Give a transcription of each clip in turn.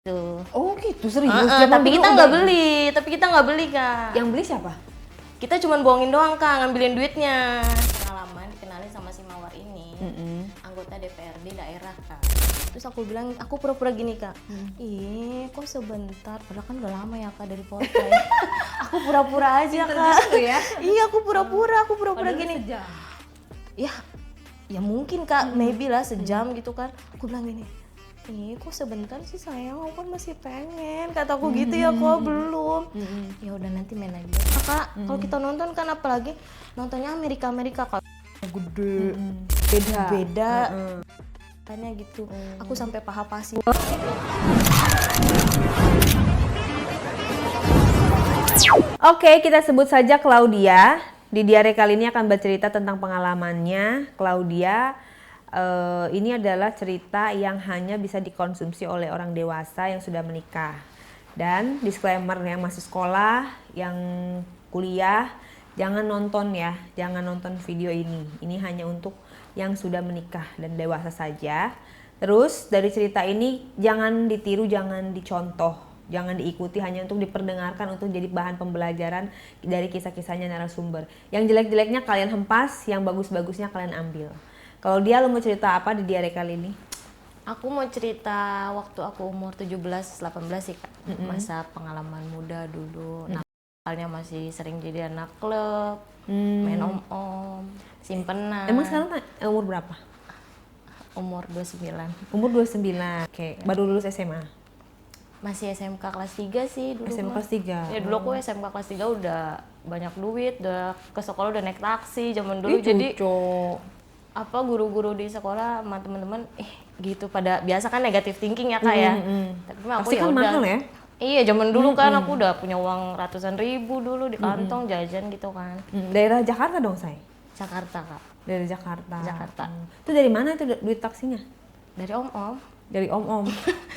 Tuh. Oh gitu, serius? Zaman Tapi dulu kita udah nggak beli, Kak. Yang beli siapa? Kita cuma bohongin doang Kak, ngambilin duitnya. Pengalaman kenalin sama si Mawar ini, anggota DPRD daerah Kak. Terus aku bilang, aku pura-pura gini Kak, ih kok sebentar, padahal kan udah lama ya Kak dari Polres. Aku pura-pura aja Kak. Gitu ya? Iya aku pura-pura gini. Sejam. Ya mungkin Kak, maybe lah sejam gitu kan. Aku bilang gini, ih kok sebentar sih sayang, aku kan masih pengen, kataku gitu ya kok belum. Ya udah nanti main lagi. Kak, kalau kita nonton kan apalagi nontonnya Amerika kalau gede, beda. Tanya gitu. Aku sampai paha pasi. Oke, kita sebut saja Claudia. Di diare kali ini akan bercerita tentang pengalamannya. Claudia, ini adalah cerita yang hanya bisa dikonsumsi oleh orang dewasa yang sudah menikah. Dan disclaimer yang masih sekolah, yang kuliah, jangan nonton ya, jangan nonton video ini. Ini hanya untuk yang sudah menikah dan dewasa saja. Terus dari cerita ini jangan ditiru, jangan dicontoh. Jangan diikuti, hanya untuk diperdengarkan, untuk jadi bahan pembelajaran dari kisah-kisahnya narasumber. Yang jelek-jeleknya kalian hempas, yang bagus-bagusnya kalian ambil. Kalau dia, lo mau cerita apa di diare kali ini? Aku mau cerita waktu aku umur 17-18 sih Kak. Masa pengalaman muda dulu. Nakalnya masih sering jadi anak klub, main om-om, simpenan. Emang sekarang umur berapa? Umur 29. Umur 29. Oke, baru lulus SMA. Masih SMK kelas 3 sih dulu. SMK kelas 3? Ya dulu aku SMK kelas 3 udah banyak duit, udah ke sekolah udah naik taksi zaman dulu. Jadi apa guru-guru di sekolah sama teman-teman gitu pada biasa kan negatif thinking ya Kak ya. Tapi aku ya kan udah. mahal ya? Iya zaman dulu kan aku udah punya uang ratusan ribu dulu di kantong jajan gitu kan. Daerah Jakarta dong, Say? Jakarta Kak. Dari Jakarta. Jakarta. Itu dari mana itu duit taksinya? Dari om-om. Dari om-om.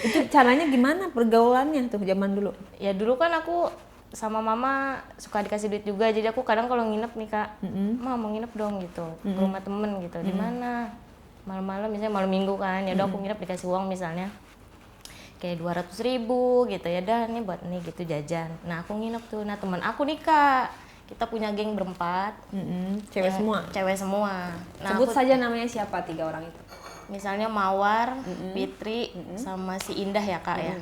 Itu caranya gimana pergaulannya tuh zaman dulu? Ya dulu kan aku sama mama suka dikasih duit juga, jadi aku kadang kalau nginep nih Kak, Ma mau nginep dong gitu, ke rumah temen gitu, di mana malam-malam misalnya malam minggu kan, ya udah aku nginep dikasih uang misalnya kayak 200.000 gitu ya, dah nih buat nih gitu jajan. Nah aku nginep tuh, nah teman aku nih Kak, kita punya geng berempat, Cewek semua? Cewek semua. Nah, Sebut saja namanya siapa 3 orang itu? Misalnya Mawar, Fitri, sama si Indah ya Kak ya.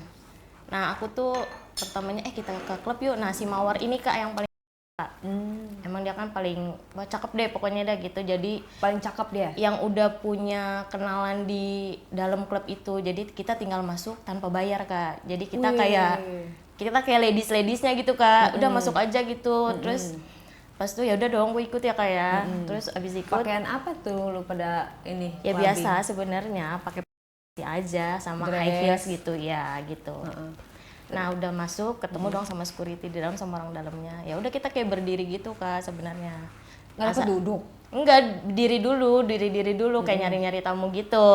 Nah aku tuh pertamanya kita ke klub yuk. Nah si Mawar ini Kak yang paling Kak. Emang dia kan paling cakep deh pokoknya dah gitu. Jadi Paling cakep dia? Yang udah punya kenalan di dalam klub itu. Jadi kita tinggal masuk tanpa bayar Kak. Jadi kita kayak ladies-ladiesnya gitu Kak. Udah masuk aja gitu. Terus pas itu ya udah dong gue ikut ya Kak ya. Terus abis ikut Pakaian apa tuh lu pada ini? ya clubbing? biasa sebenarnya pakai aja sama high heels gitu ya gitu. Nah udah masuk ketemu dong sama security di dalam sama orang dalamnya. Ya udah kita kayak berdiri gitu Kak sebenarnya. Nggak ada duduk? Enggak, diri dulu kayak nyari-nyari tamu gitu.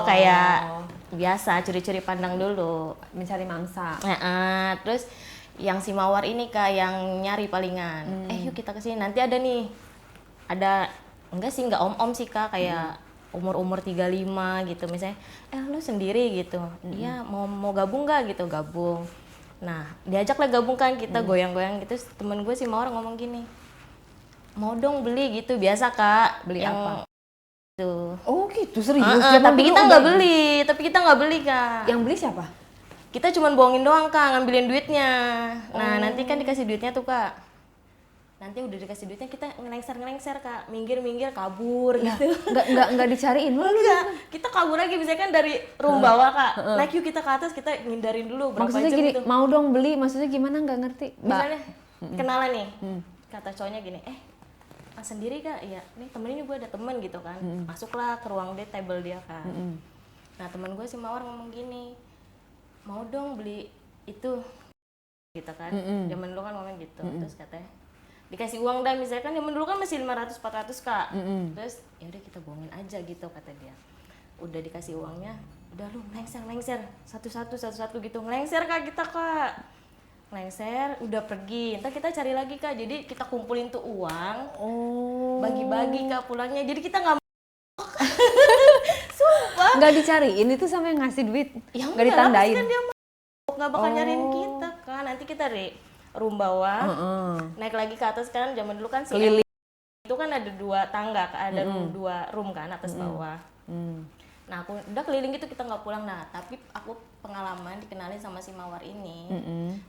Kayak biasa curi-curi pandang dulu. Mencari mangsa. Terus yang si Mawar ini Kak yang nyari palingan. Yuk kita kesini nanti ada nih. Enggak sih enggak om-om sih Kak kayak umur-umur 35 gitu misalnya. Lu sendiri gitu. Iya mau gabung nggak gitu, gabung. Nah diajak lah gabung kan kita goyang-goyang gitu. Temen gue si Mawar ngomong gini, mau dong beli gitu biasa Kak. Beli yang apa? Tuh. Oh gitu, serius? Tapi kita nggak beli Kak. Yang beli siapa? Kita cuma bohongin doang Kak, ngambilin duitnya. Nah nanti kan dikasih duitnya tuh Kak. Nanti udah dikasih duitnya kita ngelengser Kak, minggir kabur gitu. Enggak dicariin lu? Enggak, kita kabur lagi misalnya kan dari room bawah Kak. Naik yuk kita ke atas, kita ngindarin dulu berapa Maksudnya jam gini, gitu. mau dong beli, maksudnya gimana nggak ngerti? Misalnya kenalan nih, kata cowoknya gini, sendiri Kak, iya nih temenin gue ada temen gitu kan. Masuklah ke ruang dia, table dia kan. Nah temen gue si Mawar ngomong gini, mau dong beli itu gitu kan. Zaman dulu kan ngomong gitu. Terus katanya dikasih uang dah misalnya kan zaman dulu kan masih 500-400 Kak. Terus ya udah kita bohongin aja gitu kata dia. Udah dikasih uangnya, udah lu lengser satu-satu gitu. Ngelengser Kak kita Kak. Lengser udah pergi. Ntar kita cari lagi Kak. Jadi kita kumpulin tuh uang. Bagi-bagi Kak pulangnya. Jadi kita enggak Nggak dicariin itu sama yang ngasih duit? Ya Nggak ditandain? kan dia nggak bakal nyariin kita kan. Nanti kita dari room bawah naik lagi ke atas kan. Zaman dulu kan si itu kan ada 2 tangga, ada 2 room kan atas bawah. Nah aku udah keliling gitu, kita nggak pulang. Nah tapi aku pengalaman dikenalin sama si Mawar ini,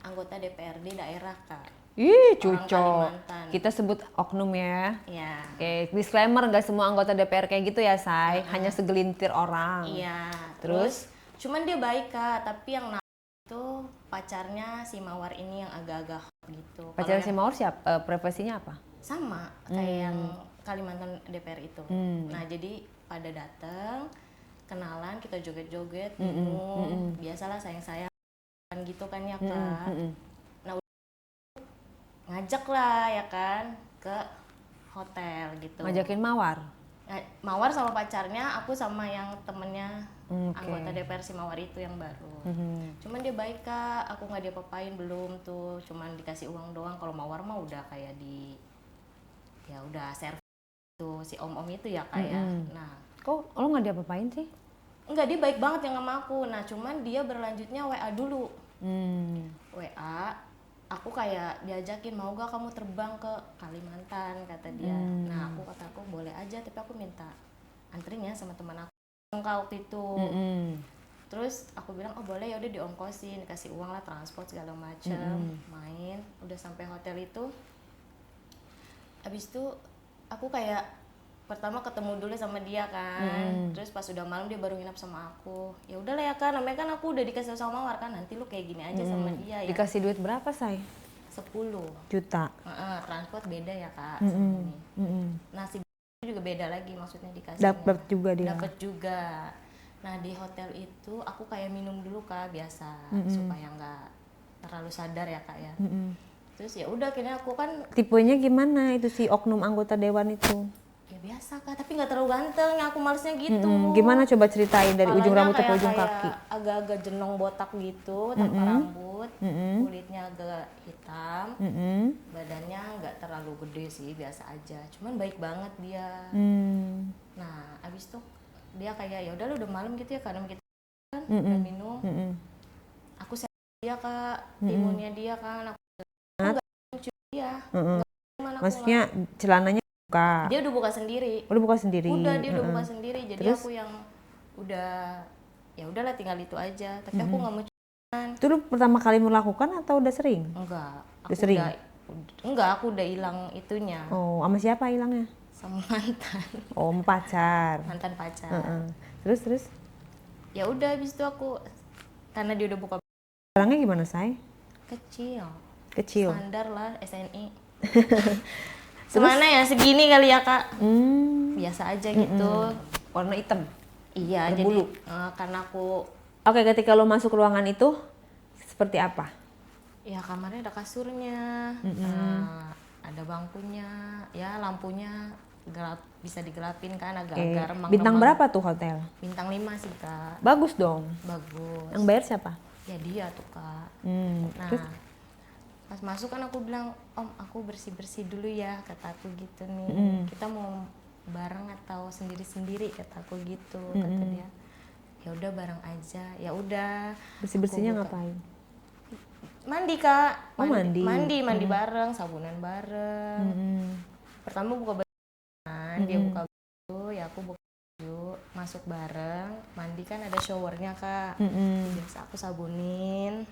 anggota DPRD daerah Kak. Ih, Orang cucok. Kalimantan. Kita sebut oknum ya. Iya. Oke, disclaimer, nggak semua anggota DPR kayak gitu ya, Say. Hanya segelintir orang. Iya. Terus? Cuman dia baik Kak, tapi yang itu pacarnya si Mawar ini yang agak-agak hot gitu. Pacar si Mawar siapa? Profesinya apa? Sama kayak yang Kalimantan DPR itu. Nah jadi pada datang kenalan, kita joget-joget, minum, biasalah sayang-sayang gitu kan ya Kak. Nah ngajak lah ya kan ke hotel gitu. Ngajakin Mawar? Mawar sama pacarnya, aku sama yang temennya anggota DPR si Mawar itu yang baru. Cuman dia baik Kak, aku nggak diapa-apain belum tuh, cuman dikasih uang doang. Kalau Mawar mah udah kayak ya udah servis tuh si om-om itu ya Kak ya. Nah, Kok lo nggak diapa-apain sih? enggak, dia baik banget yang sama aku. Nah cuman dia berlanjutnya WA dulu. WA, aku kayak diajakin, mau gak kamu terbang ke Kalimantan kata dia. Nah aku kata aku boleh aja, tapi aku minta anterin ya sama teman aku waktu itu. Terus aku bilang oh boleh, ya udah diongkosin, dikasih uang lah transport segala macam. Main, udah sampai hotel itu. Abis itu aku kayak pertama ketemu dulu sama dia kan, terus pas udah malam dia baru nginap sama aku. Ya udahlah ya kan, namanya kan aku udah dikasih sama Mawar kan, nanti lu kayak gini aja sama dia ya. Dikasih duit berapa, Say? 10 juta. Transport beda ya Kak sama ini. Nah si juga beda lagi maksudnya dikasihnya. Dapat juga dia. Dapat juga. Nah di hotel itu aku kayak minum dulu Kak biasa, supaya nggak terlalu sadar ya Kak ya. Terus ya udah akhirnya aku kan Tipenya gimana itu si oknum anggota dewan itu? ya biasa Kak, tapi nggak terlalu ganteng, aku malesnya gitu. Gimana coba ceritain dari ujung Kepalanya rambut ke ujung kayak kaki? agak-agak jenong botak gitu, tanpa rambut, kulitnya agak hitam, badannya nggak terlalu gede sih, biasa aja. Cuman baik banget dia. Nah abis itu dia kayak ya udah udah malam gitu ya, karena kita kan udah minum. Aku dia Kak, timunnya dia kan, aku nggak cium dia. Maksudnya celananya buka? Dia udah buka sendiri. Udah buka sendiri? Udah, dia udah buka sendiri. Jadi Terus? aku yang udah ya udahlah tinggal itu aja. Tapi aku nggak mau ciuman. Itu lu pertama kali melakukan atau udah sering? Enggak. Udah sering? Enggak, aku udah hilang itunya. Oh, sama siapa hilangnya? Sama mantan. Oh, pacar. Mantan pacar. Terus? Ya udah habis itu aku, karena dia udah buka Orangnya gimana, Say? kecil. Standar lah SNI. Semana ya segini kali ya Kak. Biasa aja gitu. Warna hitam? Iya, berbulu. Jadi karena aku Oke, ketika lo masuk ruangan itu seperti apa? ya kamarnya ada kasurnya, ada bangkunya, ya lampunya gelap, bisa digelapin kan agak-agak remang-remang. Bintang berapa tuh hotel? Bintang 5 sih Kak. Bagus dong. Bagus. Yang bayar siapa? Ya dia tuh Kak. Nah Terus? pas masuk kan aku bilang, Om aku bersih-bersih dulu ya, kata aku gitu nih. Kita mau bareng atau sendiri-sendiri, kata aku gitu. Kata dia, ya udah bareng aja. Ya udah. Bersih-bersihnya ngapain? Mandi Kak. Oh, mandi. Mandi bareng, sabunan bareng. Pertama buka baju, dia buka baju, ya aku buka baju, masuk bareng. Mandi kan ada showernya Kak. Biasa aku sabunin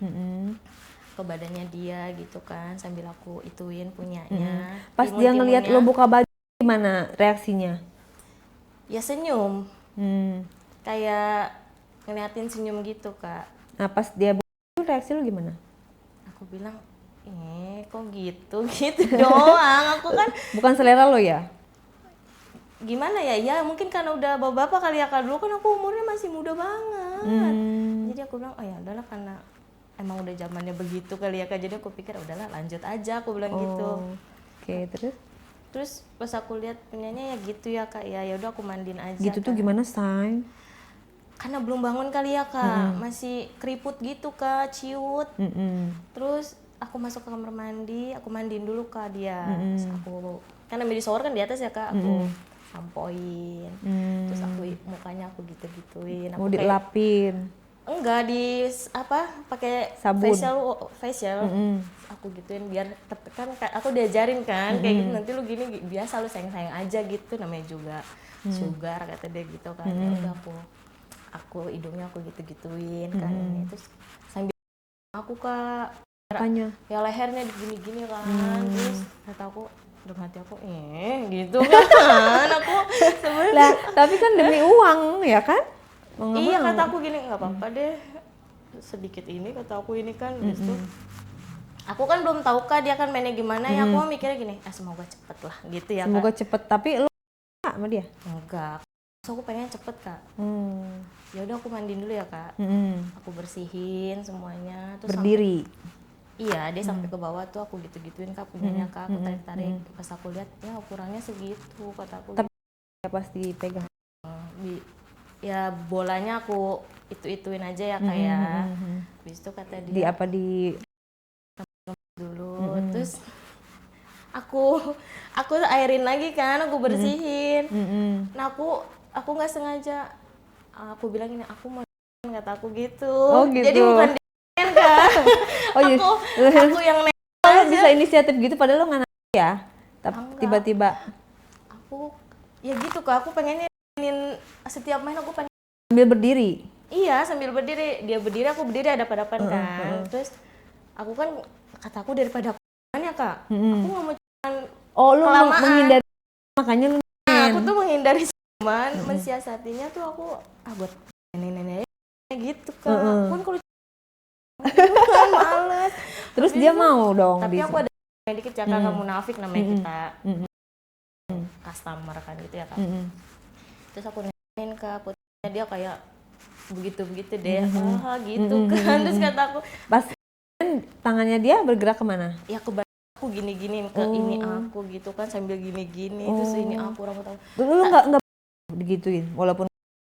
ke badannya dia gitu kan, sambil aku ituin punyanya. Pas dia ngelihat lo buka baju, gimana reaksinya? Ya senyum, kayak ngeliatin senyum gitu Kak. Nah, pas dia buka reaksi lo gimana? Aku bilang, kok gitu doang. Aku kan Bukan selera lo ya? gimana ya, ya mungkin karena udah bapak kali ya Kak. Dulu kan aku umurnya masih muda banget. Jadi aku bilang, oh ya udahlah, karena emang udah zamannya begitu kali ya Kak. Jadi aku pikir udahlah lanjut aja, aku bilang gitu. Oke, Terus pas aku lihat punyanya ya gitu ya Kak, ya udah aku mandiin aja. gitu tuh gimana, Say? Karena belum bangun kali ya Kak, masih keriput gitu Kak, ciut. Terus aku masuk ke kamar mandi, aku mandiin dulu Kak dia. Terus aku kan ambil di shower kan di atas ya Kak, aku sampoin. Terus aku mukanya aku gitu-gituin. Mau dilapin? enggak pakai Sabun. facial. Aku gituin biar kan aku diajarin kan kayak gitu, nanti lu gini biasa lu sayang-sayang aja gitu, namanya juga sugar kata dia gitu kan. Ya udah aku hidungnya aku gitu-gituin kan ini, terus sambil aku Kak Apanya? ya lehernya gini-gini kan. Terus kata aku dalam hati aku gitu kan. Aku Lah, tapi kan demi uang ya kan? Mau nggak iya mau. kata aku gini, nggak apa-apa deh sedikit ini, kata aku ini kan. Habis itu aku kan belum tahu Kak dia kan mainnya gimana ya, aku mikirnya gini, semoga cepet lah gitu ya Semoga Kak. cepet, tapi lu nggak sama dia? Enggak, so, aku pengen cepet Kak. Ya udah aku mandiin dulu ya Kak. Aku bersihin semuanya terus Berdiri. iya dia sampai ke bawah tuh aku gitu-gituin Kak punyanya Kak. Aku tarik-tarik, pas aku lihat ya ukurannya segitu kata aku. Tapi pas dipegang. Ya bolanya aku ituin aja ya Kak ya. Habis itu kata dia Di apa di dulu, terus aku airin lagi kan, aku bersihin. Nah aku nggak sengaja aku bilang ini aku mau kata aku gitu. Oh, gitu. Jadi bukan dia kan. Oh, jadi aku yang lo bisa inisiatif gitu padahal lo nggak nanya ya. Tapi Enggak. tiba-tiba aku ya gitu Kak, aku pengennya setiap main aku pengen sambil berdiri. iya sambil berdiri, dia berdiri aku berdiri hadap-hadapan kan. Terus aku kan kata aku daripada aku ya Kak, aku nggak mau Oh, lu kelamaan. menghindari, makanya lu Aku tuh menghindari cuman mensiasatinya tuh aku buat nenek-nenek gitu Kak. Kan kalau kan males. terus dia mau dong. Tapi aku ada dikit ya Kak, nggak munafik namanya kita customer kan gitu ya Kak. Terus aku nanyain ke putihnya, dia kayak begitu-begitu deh, gitu kan. Terus kata aku Pas tangannya dia bergerak kemana? ya aku gini-giniin ke ini aku gitu kan sambil gini-gini. Terus ini aku rambut aku Lu nggak digituin walaupun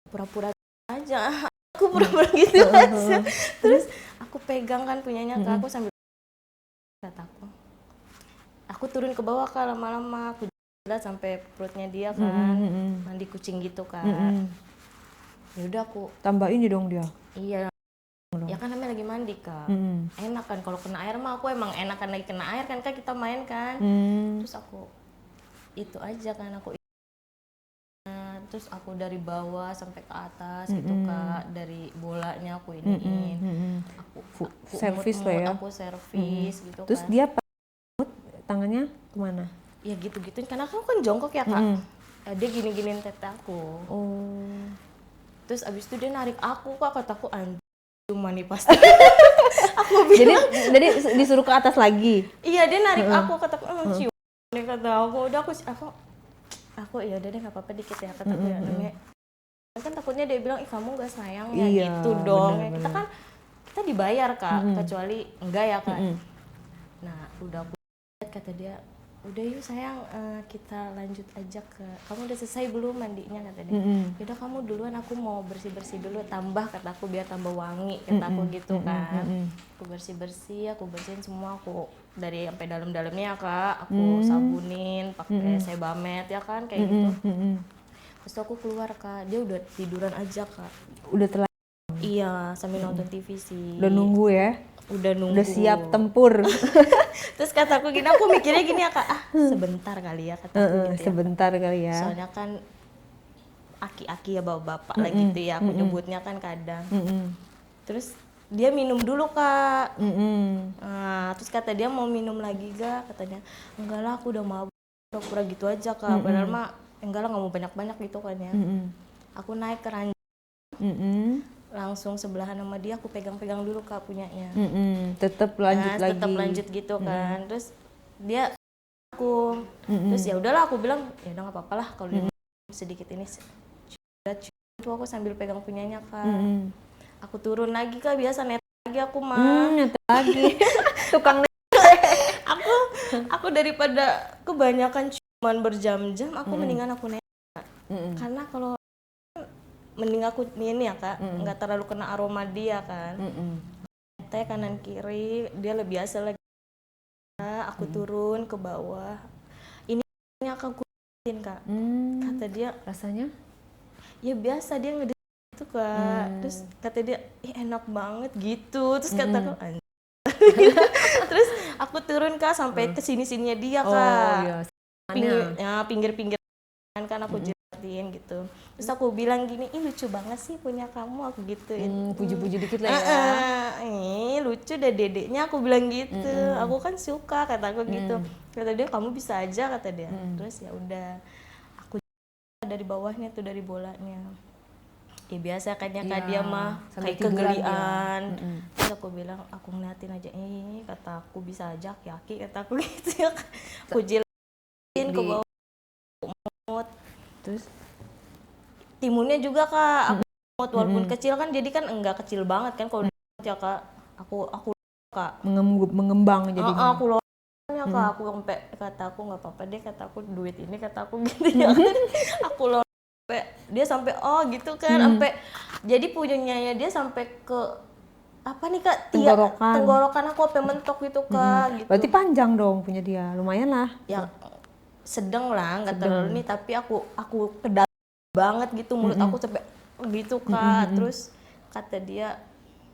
pura-pura aja. Aku pura-pura gitu aja. Terus aku pegang kan punyanya Kak, aku sambil kata aku turun ke bawah Kak, lama-lama aku jalan sampai perutnya dia kan. Mandi kucing gitu Kak. Ya udah aku tambah ini dong dia. iya ya kan namanya lagi mandi Kak. Enak kan kalau kena air mah, aku emang enakan lagi kena air kan Kak, kita main kan. Terus aku itu aja kan terus aku dari bawah sampai ke atas gitu Kak, dari bolanya aku iniin. Aku servis lah ya. Aku servis gitu. Terus kan dia tangannya kemana? ya gitu-gituin karena aku kan jongkok ya Kak. Dia gini-giniin tete aku. Terus abis itu dia narik aku Kak, kataku cuma nih pasti. Aku bilang jadi disuruh ke atas lagi. iya dia narik aku, kataku cium nih kata aku. Udah aku ya udah deh nggak apa-apa dikit ya kataku ya, namanya kan takutnya dia bilang kamu nggak sayang ya gitu dong. Bener. Kita dibayar Kak, kecuali enggak ya Kak. Nah udah aku lihat kata dia udah yuk sayang, kita lanjut aja ke kamu udah selesai belum mandinya kata dia. Yaudah kamu duluan, aku mau bersih-bersih dulu, tambah kata aku biar tambah wangi kata aku gitu kan. Aku bersih-bersih, aku bersihin semua, aku dari sampai dalam-dalamnya Kak, aku sabunin pakai Sebamed ya kan kayak gitu. Terus aku keluar Kak, dia udah tiduran aja Kak. Udah telat. Iya sambil nonton TV sih. Udah nunggu ya. Udah nunggu. Udah siap tempur. Terus kataku gini, aku mikirnya gini ya Kak, sebentar kali ya kataku gitu ya. Sebentar kali ya. Soalnya kan aki-aki ya bapak-bapak lah gitu ya, aku nyebutnya kan kadang. Terus dia minum dulu Kak. Nah, terus kata dia mau minum lagi gak? Katanya enggak lah aku udah mabuk, pura-pura gitu aja Kak. Padahal mah enggak lah, nggak mau banyak-banyak gitu kan ya. Aku naik ke ranjang. Langsung sebelahan sama dia, aku pegang-pegang dulu Kak punyanya. Tetap lanjut lagi. Tetap lanjut gitu kan. Terus dia aku terus ya udahlah aku bilang ya udah nggak apa-apa lah kalau dia sedikit ini. Itu aku sambil pegang punyanya Kak. Aku turun lagi Kak, biasa net lagi aku mah. Net lagi. Tukang net. aku daripada kebanyakan cuman berjam-jam, aku mendingan aku net. Karena kalau mending aku ini ya Kak, nggak terlalu kena aroma dia kan. Teh kanan kiri dia lebih biasa lagi. Aku turun ke bawah. Ini aku kutin Kak. Kata dia Rasanya? Ya biasa dia itu Kak. Terus kata dia, ih enak banget gitu. Terus kata aku, terus aku turun Kak sampai ke sini-sininya dia Kak. iya. Pinggir-pinggir kan aku jilatin gitu. Terus aku bilang gini, ih lucu banget sih punya kamu, aku gituin. Puji-puji dikit lah ya. Lucu deh dedeknya, aku bilang gitu. Aku kan suka, kata aku gitu. Kata dia kamu bisa aja, kata dia. Terus ya udah, aku dari bawahnya tuh, dari bolanya. Ya biasa kayaknya Kak dia mah kayak kegelian. Terus aku bilang, aku ngeliatin aja, kata aku bisa aja aki-aki, kata aku gitu ya. Aku jilatin ke bawah. Terus timunnya juga Kak, aku walaupun kecil kan, jadi kan enggak kecil banget kan kalau ya Kak. Aku Kak mengembang jadi. Aku lolosnya Kak, aku sampai kata aku nggak apa-apa deh, kata aku duit ini, kata aku gitu ya. Aku lolos dia sampai gitu kan, sampai jadi punyanya dia sampai ke apa nih Kak, tenggorokan aku sampai mentok gitu Kak. Gitu. Berarti panjang dong punya dia, lumayan lah. Ya sedang lah, nggak terlalu nih, tapi aku ke dalam banget gitu, mulut aku sampai gitu Kak. Terus kata dia,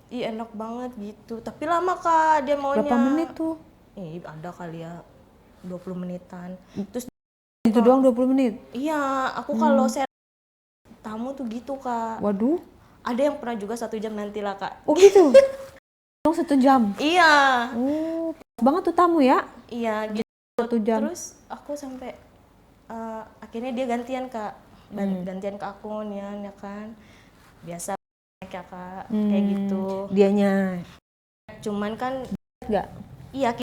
ih enak banget gitu, tapi lama Kak dia maunya. Berapa menit tuh? Ada kali ya 20 menitan. Terus itu doang 20 menit? Iya, aku kalau tamu tuh gitu Kak. Waduh. Ada yang pernah juga 1 jam nanti lah Kak. Oh gitu? Dong 1 jam? Iya. Oh, pas banget tuh tamu ya? Iya gitu. 1 jam. Terus aku sampai akhirnya dia gantian Kak. Gantian ke aku ya kan. Biasa ya Kak, kayak gitu. Dianya? Cuman kan enggak? Iya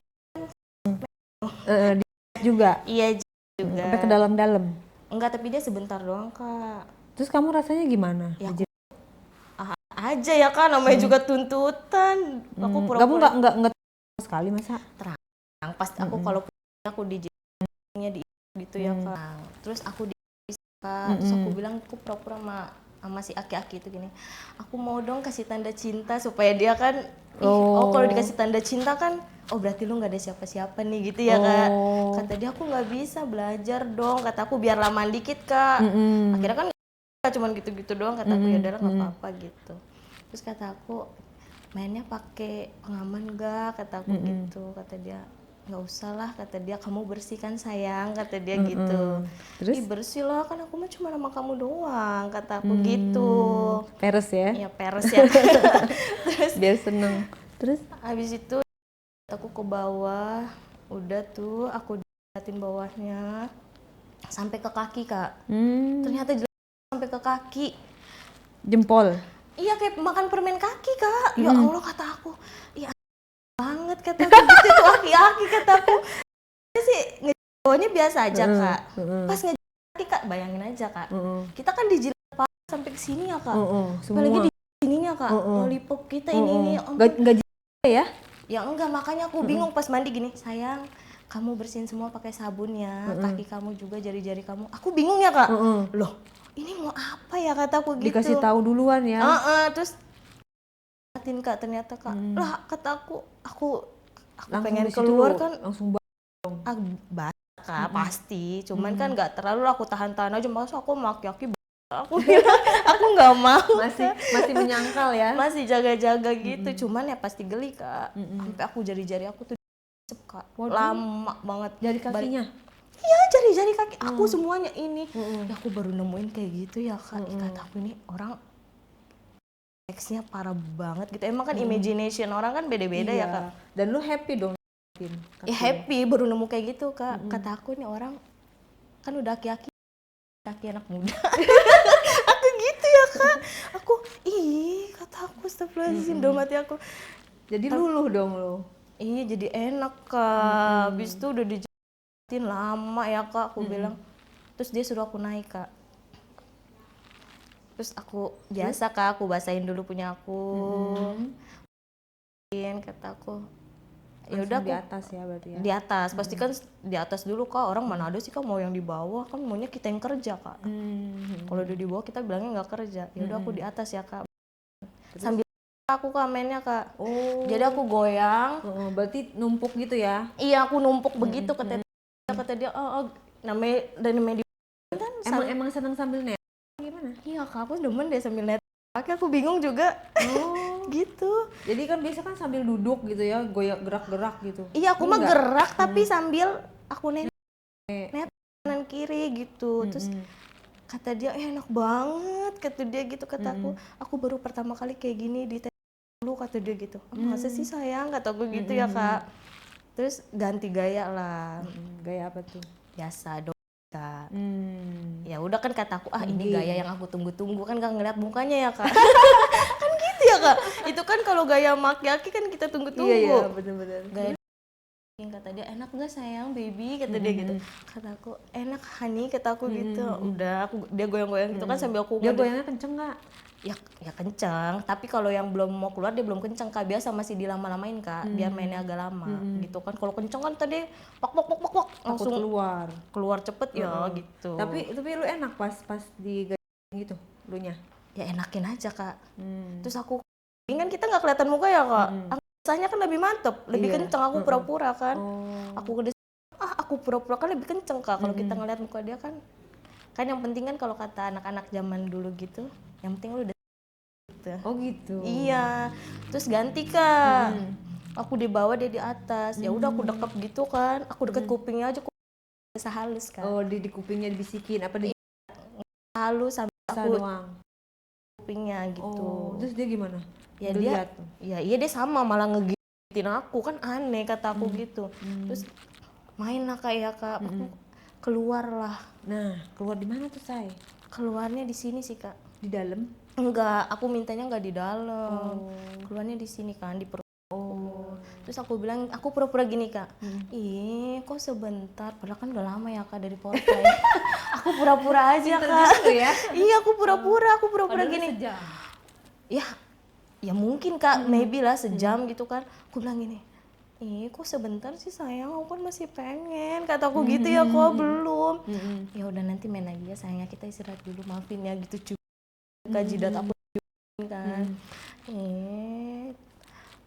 juga? Iya juga. Sampai ke dalam-dalam? Enggak, tapi dia sebentar doang Kak. Terus kamu rasanya gimana? Ya aja ya Kak, namanya juga tuntutan. Aku pura-pura. Kamu enggak sekali masa? Terang. Pas aku kalau aku dijilatnya di gitu ya Kak. Terus aku Kak, terus aku bilang, aku pura-pura sama si aki-aki itu gini, aku mau dong kasih tanda cinta supaya dia kan, kalau dikasih tanda cinta kan, berarti lu nggak ada siapa-siapa nih gitu ya Kak. Kata dia, aku nggak bisa, belajar dong, kata aku biar lamaan dikit Kak. Akhirnya kan cuman gitu-gitu doang, kata aku ya udahlah nggak apa-apa gitu. Terus kata aku, mainnya pakai pengaman gak, kata aku gitu. Kata dia, nggak usah lah, kata dia, kamu bersih kan sayang, kata dia gitu. Terus? Ih bersih lah, kan aku mah cuma sama kamu doang, kata aku gitu. Peres ya? Iya peres ya. Terus biar seneng. Terus? Habis itu aku ke bawah, udah tuh aku liatin bawahnya sampai ke kaki Kak. Ternyata sampai ke kaki. Jempol? Iya, kayak makan permen kaki Kak. Ya Allah, kata aku, iya banget, kata aku gitu tuh aki-aki, kata aku. Dia sih ngejawabnya biasa aja Kak. Pas ngejawab Kak, bayangin aja Kak. Kita kan dijilat sampai ke sini ya Kak. Apalagi di sininya Kak, lollipop kita ini. Nggak jilat ya? Ya enggak, makanya aku bingung pas mandi gini, sayang kamu bersihin semua pakai sabun ya, kaki kamu juga, jari-jari kamu. Aku bingung ya Kak. Loh, ini mau apa ya, kata aku gitu. Dikasih tahu duluan ya. Terus Kak, ternyata Kak, lah kata aku pengen keluar kan langsung basah Kak, pasti. Cuman kan nggak terlalu, aku tahan-tahan aja, masa aku maki-aki. Aku bilang aku nggak mau. Masih menyangkal ya. Masih jaga-jaga gitu. Cuman ya pasti geli Kak. Sampai aku jari-jari aku tuh Kak. Lama banget. Jari kakinya? Iya, jari-jari kaki aku semuanya ini. Ya, aku baru nemuin kayak gitu ya Kak. Kata aku, ini orang teksnya parah banget gitu. Emang kan imagination orang kan beda-beda ya Kak. Dan lu happy dong? Ya happy, baru nemu kayak gitu Kak. Kata aku, ini orang kan udah aki-aki, kaki anak muda. Aku gitu ya Kak. Aku, kata aku, astagfirullahaladzim, dalam hati aku. Jadi luluh dong lo? Iya, jadi enak Kak. Habis itu udah dijelatin lama ya Kak, aku bilang. Terus dia suruh aku naik Kak. Terus aku biasa Kak, aku basahin dulu punya aku. Kata aku, ya udah di atas ya berarti ya. Di atas, pasti kan di atas dulu Kak. Orang mana ada sih Kak mau yang di bawah, kan maunya kita yang kerja Kak. Kalau udah di bawah kita bilangnya nggak kerja. Ya udah aku di atas ya Kak. Terus? Sambil aku Kak mainnya Kak. Jadi aku goyang. Berarti numpuk gitu ya? Iya, aku numpuk begitu, kata dia, namanya di kan. Emang seneng sambil net? Gimana? Iya Kak, aku demen deh sambil net pakai, aku bingung juga. Oh. Gitu. Jadi kan biasa kan sambil duduk gitu ya, goyak gerak-gerak gitu. Iya, aku mah gerak tapi sambil aku nenek kanan kiri gitu. Terus kata dia enak banget, kata dia gitu, kata aku baru pertama kali kayak gini di dulu, kata dia gitu. Masa sih sayang, kata aku gitu ya Kak. Terus ganti gaya lah. Gaya apa tuh? Biasa dong Kak. Ya udah kan kata aku, ini gaya yang aku tunggu-tunggu, kan gak ngeliat mukanya ya Kak. Kan gitu ya Kak. Itu kan kalau gaya maki-aki kan kita tunggu-tunggu. Iya, bener-bener. Gaya kata dia, enak gak sayang baby, kata dia gitu. Kata aku, enak honey, kata aku gitu. Udah dia goyang-goyang gitu kan sambil aku Dia goyangnya kenceng gak? Ya kenceng, tapi kalau yang belum mau keluar dia belum kenceng Kak, biasa masih dilama-lamain Kak, biar mainnya agak lama gitu kan. Kalau kenceng kan tadi pok langsung keluar cepet ya gitu. Tapi lu enak pas di gitu lu nya? Ya enakin aja Kak. Terus aku kan kita nggak kelihatan muka ya Kak. Rasanya kan lebih mantep, lebih kenceng, aku pura-pura kan. Aku pura-pura kan lebih kenceng Kak, kalau kita ngeliat muka dia kan yang penting kan kalau kata anak-anak zaman dulu gitu, yang penting lu udah gitu. Oh gitu. Iya. Terus ganti Kak. Aku di bawah, dia di atas. Ya udah aku deket gitu kan. Aku deket kupingnya aja, aku bisa halus Kak. Oh, di kupingnya dibisikin apa di halus sampai aku doang kupingnya gitu. Oh, terus dia gimana? Ya dia dia sama malah ngegigitin aku, kan aneh kata aku gitu. Terus main lah Kak ya Kak. Aku keluar lah. Nah, keluar di mana tuh Say? Keluarnya di sini sih Kak. Di dalam? Enggak, aku mintanya enggak di dalam. Keluarnya di sini kan, di perut. Terus aku bilang, aku pura-pura gini Kak. Ih, kok sebentar? Padahal kan udah lama ya Kak dari foreplay. Aku pura-pura aja Kak. Ya? Iya, aku pura-pura gini. Sejam. Ya mungkin Kak, maybe lah sejam gitu kan. Aku bilang gini, kok sebentar sih sayang, aku kan masih pengen, kataku gitu ya, kok belum. Ya udah nanti main lagi ya sayangnya, kita istirahat dulu, maafin ya gitu juga. Jidat aku kan.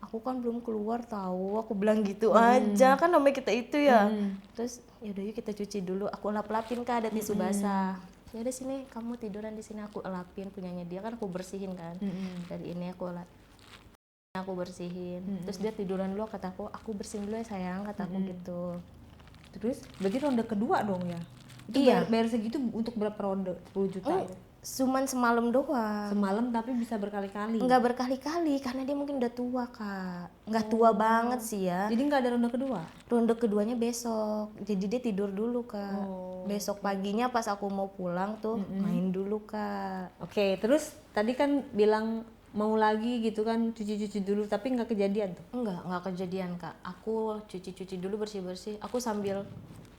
Aku kan belum keluar tahu, aku bilang gitu aja kan, namanya kita itu ya. Terus ya udah yuk kita cuci dulu, aku lap-lapin Kak, ada tisu basah. Ya udah sini kamu tiduran di sini, aku lapin punyanya dia kan, aku bersihin kan. Dari ini aku bersihin. Terus dia tiduran dulu, kataku aku bersihin dulu ya sayang, kataku gitu. Terus berarti ronde kedua dong ya? Itu bayar segitu untuk berapa ronde? 10 juta itu? Cuman semalam doang. Semalam tapi bisa berkali-kali? Enggak berkali-kali, karena dia mungkin udah tua Kak. Enggak tua banget sih ya. Jadi nggak ada ronde kedua? Ronde keduanya besok, jadi dia tidur dulu Kak. Besok paginya pas aku mau pulang tuh main dulu Kak. Oke, terus tadi kan bilang mau lagi gitu kan, cuci-cuci dulu, tapi nggak kejadian tuh? Nggak kejadian Kak. Aku cuci-cuci dulu, bersih-bersih. Aku sambil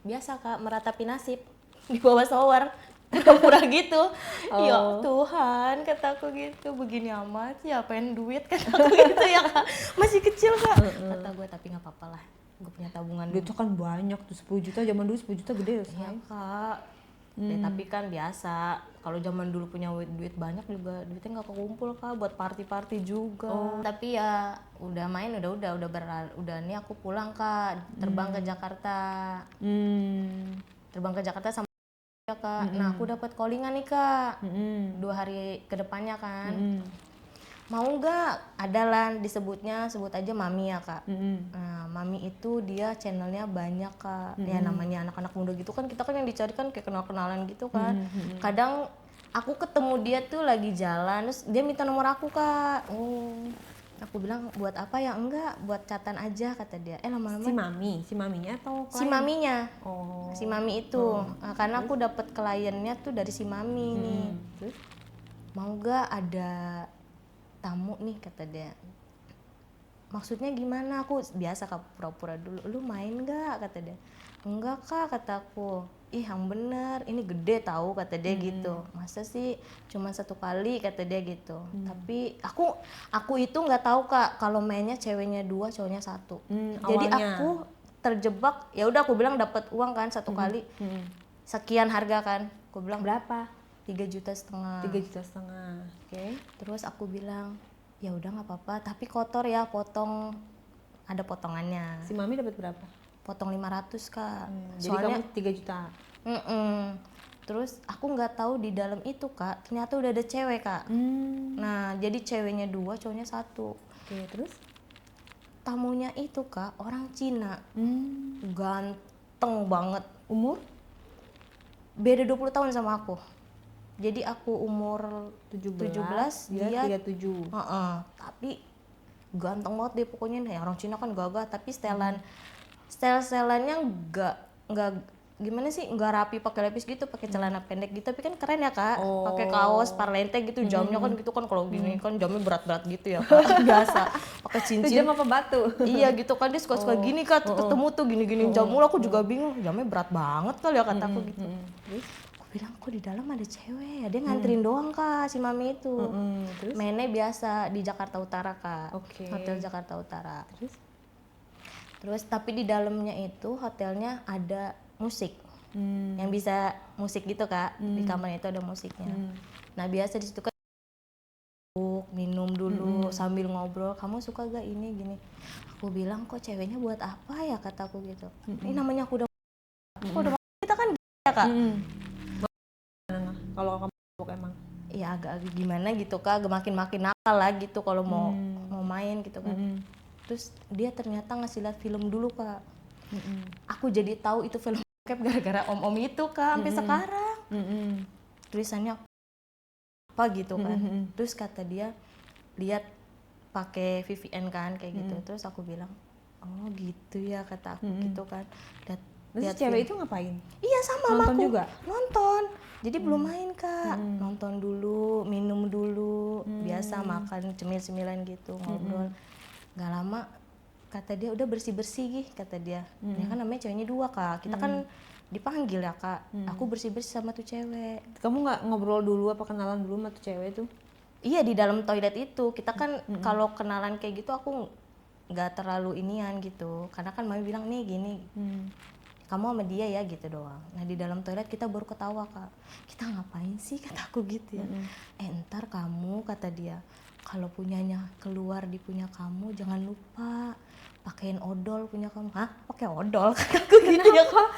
biasa Kak, meratapi nasib di bawah shower. Pura-pura gitu. Ya Tuhan, kataku gitu, begini amat ya, pengen duit, kataku gitu ya Kak. Masih kecil Kak. Kata gue, tapi nggak apa-apa lah. Gue punya tabungan. Duit kan banyak tuh, 10 juta, zaman dulu 10 juta gede ya. Iya Kak. Tapi kan biasa, kalau zaman dulu punya duit banyak juga duitnya nggak kekumpul Kak, buat party juga. Tapi ya udah main, udah nih aku pulang Kak, terbang ke Jakarta. Terbang ke Jakarta sama ya Kak. Nah aku dapat callingan nih Kak, 2 hari ke depannya kan. Mau nggak? Ada lah disebutnya, sebut aja Mami ya Kak. Nah Mami itu dia channelnya banyak Kak. Ya namanya anak-anak muda gitu kan, kita kan yang dicari kan kayak kenal-kenalan gitu kan. Kadang aku ketemu dia tuh lagi jalan, terus dia minta nomor aku Kak. Aku bilang buat apa ya? Enggak, buat chatan aja kata dia. Lama-lama si maminya atau klien? Si maminya. Oh. Si Mami itu. Nah, karena aku dapat kliennya tuh dari si Mami nih. Terus mau nggak ada tamu nih kata dia. Maksudnya gimana? Aku biasa Kak, pura-pura dulu. Lu main nggak kata dia. Enggak Kak, kataku. Ih yang bener, ini gede tahu kata dia gitu. Masa sih cuma 1 kali kata dia gitu. Tapi aku itu nggak tahu Kak, kalau mainnya ceweknya 2, cowoknya 1. Jadi aku terjebak. Ya udah aku bilang dapat uang kan 1 kali. Sekian harga kan. Aku bilang berapa? 3,5 juta. 3,5 juta. Oke. Terus aku bilang, ya udah nggak apa-apa, tapi kotor ya, potong, ada potongannya. Si Mami dapat berapa? Potong 500 Kak. Jadi kamu 3 juta. Terus aku nggak tahu di dalam itu Kak, ternyata udah ada cewek Kak. Nah jadi ceweknya 2, cowoknya 1. Oke, terus? Tamunya itu Kak orang Cina, ganteng banget. Umur? Beda 20 tahun sama aku. Jadi aku umur 17, dia 37. Tapi ganteng banget deh pokoknya. Nah, orang Cina kan gagah, tapi style-styleannya nggak gimana sih, nggak rapi pakai lepis gitu, pakai celana pendek gitu, tapi kan keren ya Kak. Pakai kaos parlente gitu, jamnya kan gitu kan, kalau gini kan jamnya berat-berat gitu ya Kak. Biasa pakai Itu cincin. jam apa batu? Iya gitu kan, dia suka-suka gini Kak, ketemu tuh gini-gini jam mulu, aku juga bingung, jamnya berat banget kali ya kataku gitu. Terus? Aku bilang kok di dalam ada cewek, dia nganterin doang Kak si mami itu. Terus? Mainnya biasa di Jakarta Utara Kak. Oke. Hotel Jakarta Utara. Terus? Tapi di dalamnya itu hotelnya ada musik. Yang bisa musik gitu Kak. Di kamarnya itu ada musiknya. Nah biasa di situ kan minum dulu sambil ngobrol, kamu suka gak ini gini. Aku bilang kok ceweknya buat apa ya kataku gitu. Ini namanya aku udah kita kan ya Kak. Kalau kamu mabuk emang? Ya agak-agak gimana gitu Kak, makin nakal lah gitu kalau mau main gitu kan. Terus dia ternyata ngasih lihat film dulu Kak. Aku jadi tahu itu film bokep gara-gara om-om itu Kak, sampai sekarang. Tulisannya apa gitu kan. Terus kata dia lihat pakai VPN kan kayak gitu. Terus aku bilang, "Oh, gitu ya," kata aku gitu kan. Terus cewek itu ngapain? Iya sama nonton aku. Juga? Nonton. Jadi belum main Kak. Nonton dulu, minum dulu, biasa makan cemil-cemilan gitu, ngobrol. Gak lama kata dia udah bersih-bersih kata dia. Dia kan namanya ceweknya 2 Kak. Kita kan dipanggil ya Kak. Aku bersih-bersih sama tuh cewek. Kamu nggak ngobrol dulu apa kenalan dulu sama tuh cewek tuh? Iya di dalam toilet itu. Kita kan kalau kenalan kayak gitu aku nggak terlalu inian gitu. Karena kan mami bilang nih gini. Kamu sama dia ya gitu doang. Nah di dalam toilet kita baru ketawa Kak. Kita ngapain sih kata aku gitu ya. Entar kamu kata dia kalau punyanya keluar di punya kamu jangan lupa pakein odol punya kamu. Hah? Pakai odol? Kataku gitu ya Kak.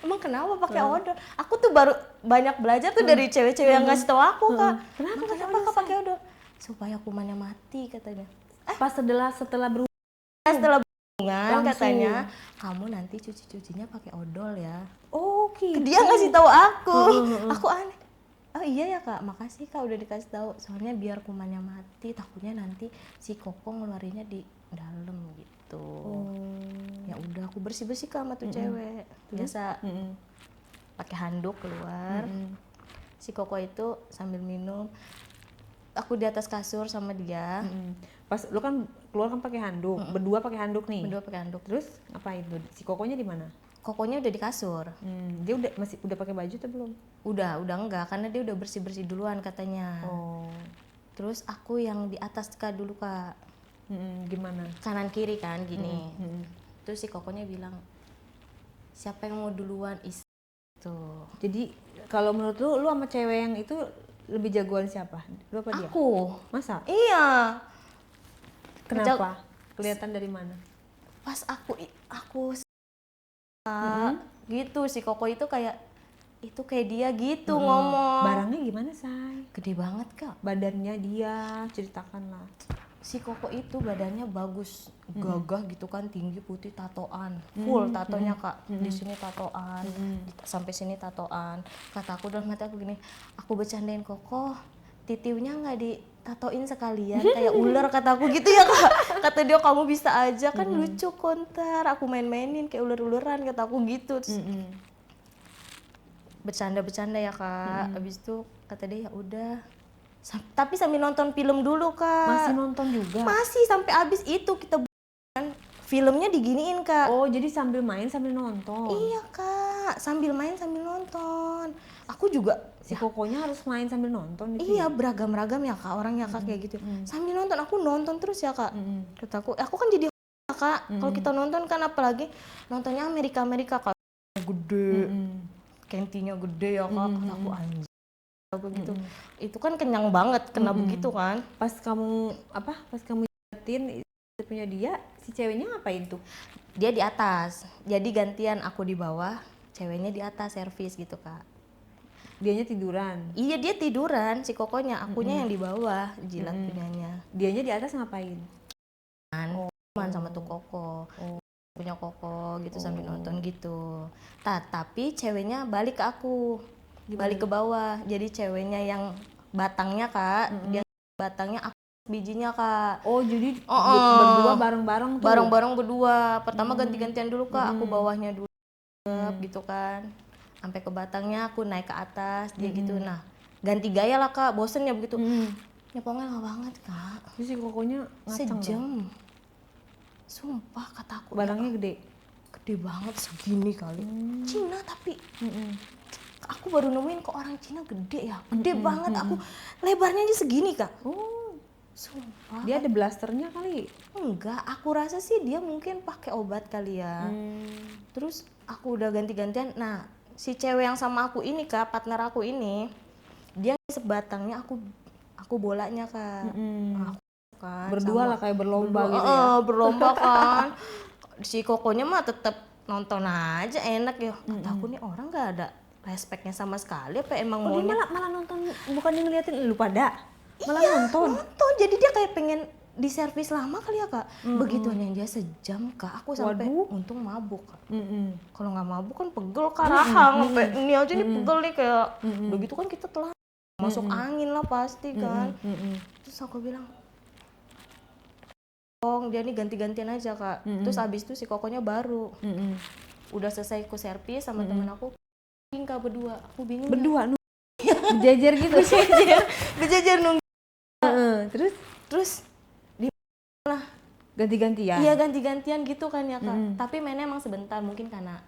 Emang kenapa pakai odol? Aku tuh baru banyak belajar tuh dari cewek-cewek yang ngasih tahu aku Kak. Kenapa Kak pakai odol? Supaya kumannya mati katanya. Pas setelah Setelah hubungan katanya kamu nanti cucinya pakai odol ya. Oh gitu. Dia ngasih tahu aku. Aku aneh. Oh iya ya Kak, makasih Kak udah dikasih tahu. Soalnya biar kumannya mati, takutnya nanti si Koko ngeluarinnya di dalam gitu. Ya udah aku bersih-bersih Kak sama tuh cewek. Biasa pakai handuk keluar. Si Koko itu sambil minum. Aku di atas kasur sama dia. Pas lu kan keluar kan pakai handuk, berdua pakai handuk nih. Berdua pakai handuk. Terus ngapain tuh? Si Kokonya di mana? Kokonya udah di kasur. Dia udah pakai baju atau belum? Udah enggak karena dia udah bersih-bersih duluan katanya. Terus aku yang di atas Kak dulu Kak. Gimana? Kanan kiri kan gini. Terus si Kokonya bilang, "Siapa yang mau duluan?" Tuh. Jadi kalau menurut lu sama cewek yang itu lebih jagoan siapa? Lu apa dia? Aku. Masa? Iya. Kenapa? Kelihatan dari mana? Pas aku gitu si Koko itu kayak dia gitu ngomong. Barangnya gimana Say? Gede banget Kak. Badannya dia, ceritakanlah. Si Koko itu badannya bagus, gagah gitu kan, tinggi, putih, tatoan, full tatonya Kak. Di sini tatoan, sampai sini tatoan. Kata aku dalam hati aku gini, aku bercandain Koko, titiunya nggak ditatoin sekalian kayak ular kata aku gitu ya Kak. Kata dia kamu bisa aja kan lucu konter, aku main-mainin kayak ular-ularan kata aku gitu. Bercanda-bercanda ya Kak. Abis itu kata dia ya udah. Tapi sambil nonton film dulu Kak. Masih nonton juga? Masih sampai abis itu kita filmnya diginiin Kak. Oh jadi sambil main sambil nonton? Iya Kak, sambil main sambil nonton. Aku juga si Kokonya harus main sambil nonton gitu. Iya beragam-ragam ya Kak orangnya Kak kayak gitu. Sambil nonton aku nonton terus ya Kak. Kata aku kan jadi Kak. Kalau kita nonton kan apalagi nontonnya Amerika Kak. Gede. Kentinya gede ya Kak. Kata aku anjir. Aku gitu. Itu kan kenyang banget kena begitu kan. Pas kamu liatin punya dia, si ceweknya ngapain tuh? Dia di atas. Jadi gantian aku di bawah, ceweknya di atas servis gitu Kak. Dianya tiduran. Iya dia tiduran si kokonya, akunya yang di bawah jilat punyanya. Dianya di atas ngapain? Cuman sama tuh koko. Punya koko gitu sambil nonton gitu. Tapi ceweknya balik ke aku. Balik ke bawah. Jadi ceweknya yang batangnya Kak, dia batangnya aku bijinya Kak. Oh jadi berdua bareng-bareng tuh? Bareng-bareng berdua. Pertama ganti-gantian dulu Kak, aku bawahnya dulu gitu kan. Sampai ke batangnya aku naik ke atas dia gitu. Nah ganti gaya lah Kak, bosen ya begitu. Nyepongnya lama banget Kak. Terus si kokonya ngaceng Sejam. dong? Sumpah kataku. Barangnya gede? Gede banget segini kali. Cina tapi. Aku baru nemuin kok orang Cina gede ya. Gede banget. Aku lebarnya aja segini Kak. Oh. Sumpah. Dia ada blasternya kali? Enggak, aku rasa sih dia mungkin pakai obat kali ya. Terus aku udah ganti-gantian. Nah, si cewek yang sama aku ini Kak, partner aku ini, dia sebatangnya aku bolanya Kak. Nah, aku kan Berdua sama, lah kayak berlomba gitu ya? berlomba kan. Si kokonya mah tetap nonton aja enak ya. Kata aku nih orang nggak ada respeknya sama sekali apa emang Oh dia maunya malah nonton, bukannya ngeliatin lu pada? Malah nonton? nonton, jadi dia kayak pengen di servis lama kali ya Kak. Begituan yang dia sejam Kak, aku sampai untung mabuk Kak. Kalau nggak mabuk kan pegel Kak, rahang sampai ini aja nih pegel nih kayak begitu kan kita telah masuk angin lah pasti kan. Terus aku bilang dia nih ganti-gantian aja Kak. Terus abis itu si kokonya baru udah selesai ku servis sama temen aku Kak berdua, aku bingung berdua berjejer gitu? berjejer nunggu. Terus di lah ganti-gantian? Iya ganti-gantian gitu kan ya Kak. Tapi mainnya emang sebentar, mungkin karena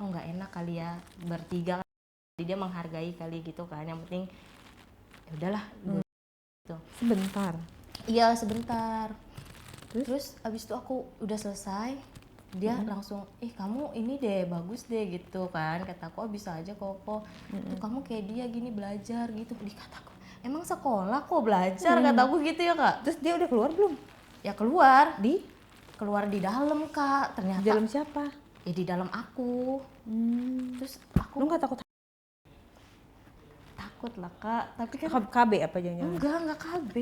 nggak enak kali ya bertiga, jadi dia menghargai kali gitu kan. Yang penting ya udahlah gitu. Sebentar? Iya sebentar. Terus abis itu aku udah selesai, dia langsung kamu ini deh bagus deh gitu kan, kataku bisa aja koko. Tuh kamu kayak dia gini belajar gitu, dikataku emang sekolah kok belajar, kataku gitu ya Kak. Terus dia udah keluar belum? Ya keluar di dalam Kak, ternyata. Di dalam siapa? Ya di dalam aku. Terus aku lu nggak takut? Takut lah Kak, tapi kan KB apa jangan-jangan? enggak KB,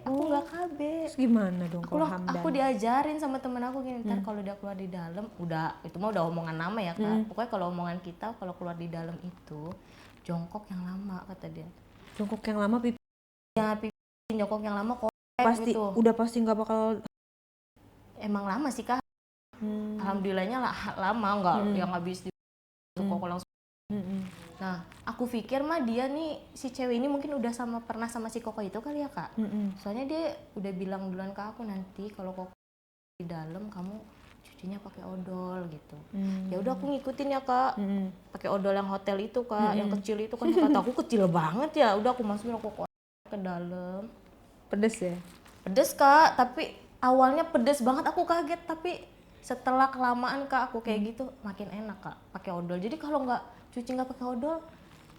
aku enggak KB. Terus gimana dong kalau Hamdan? Aku diajarin sama temen aku gini, ntar kalau dia keluar di dalam, udah itu mah udah omongan nama ya Kak. Pokoknya kalau omongan kita kalau keluar di dalam itu jongkok yang lama kata dia. Jongkok yang lama pipi? Ya pipi jongkok yang lama kok pasti gitu. Udah pasti nggak bakal. Emang lama sih Kak. Alhamdulillahnya lama, nggak yang habis di kok langsung. Nah, aku pikir mah dia nih si cewek ini mungkin udah pernah sama si Koko itu kali ya Kak. Soalnya dia udah bilang duluan ke aku, nanti kalau Koko di dalam kamu cucinya pakai odol gitu. Ya udah aku ngikutin ya Kak. Pakai odol yang hotel itu Kak, yang kecil itu kan kata aku kecil banget ya. Udah aku masukin Koko ke dalam. Pedes ya? Pedes Kak, tapi awalnya pedes banget, aku kaget, tapi setelah kelamaan Kak aku kayak gitu makin enak Kak pakai odol. Jadi kalau cuci nggak pakai odol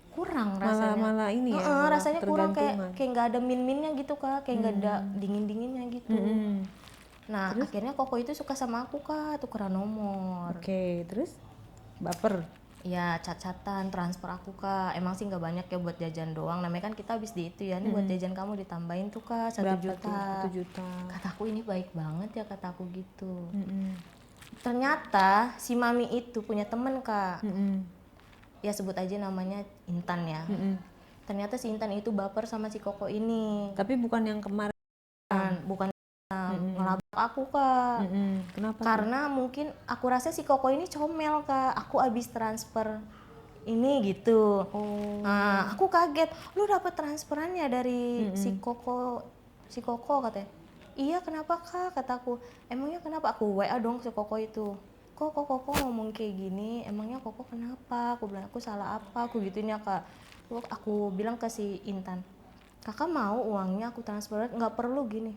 kurang rasanya. Malah ini ya. Rasanya kurang, kayak nggak ada min-minnya gitu Kak, kayak nggak ada dingin-dinginnya gitu. Nah terus? Akhirnya Koko itu suka sama aku Kak, tukeran nomor. Oke, terus baper? Ya cat-catan transfer aku Kak. Emang sih nggak banyak ya buat jajan doang. Namanya kan kita habis di itu ya. Ini buat jajan kamu ditambahin tuh Kak 1 juta. 1 juta. Kataku ini baik banget ya kataku gitu. Ternyata si mami itu punya temen Kak. Ya sebut aja namanya Intan ya. Ternyata si Intan itu baper sama si Koko ini. Tapi bukan yang kemarin? Bukan ngelabrak aku Kak. Kenapa? Karena mungkin aku rasa si Koko ini comel Kak. Aku abis transfer ini gitu. Nah aku kaget, lu dapet transferannya dari si Koko katanya. Iya kenapa Kak, kataku. Emangnya kenapa? Aku WA dong si Koko itu. Kok Koko ngomong kayak gini, emangnya Koko kenapa? Aku bilang aku salah apa, aku gituin ya Kak. Aku bilang ke si Intan, kakak mau uangnya aku transfer, nggak perlu gini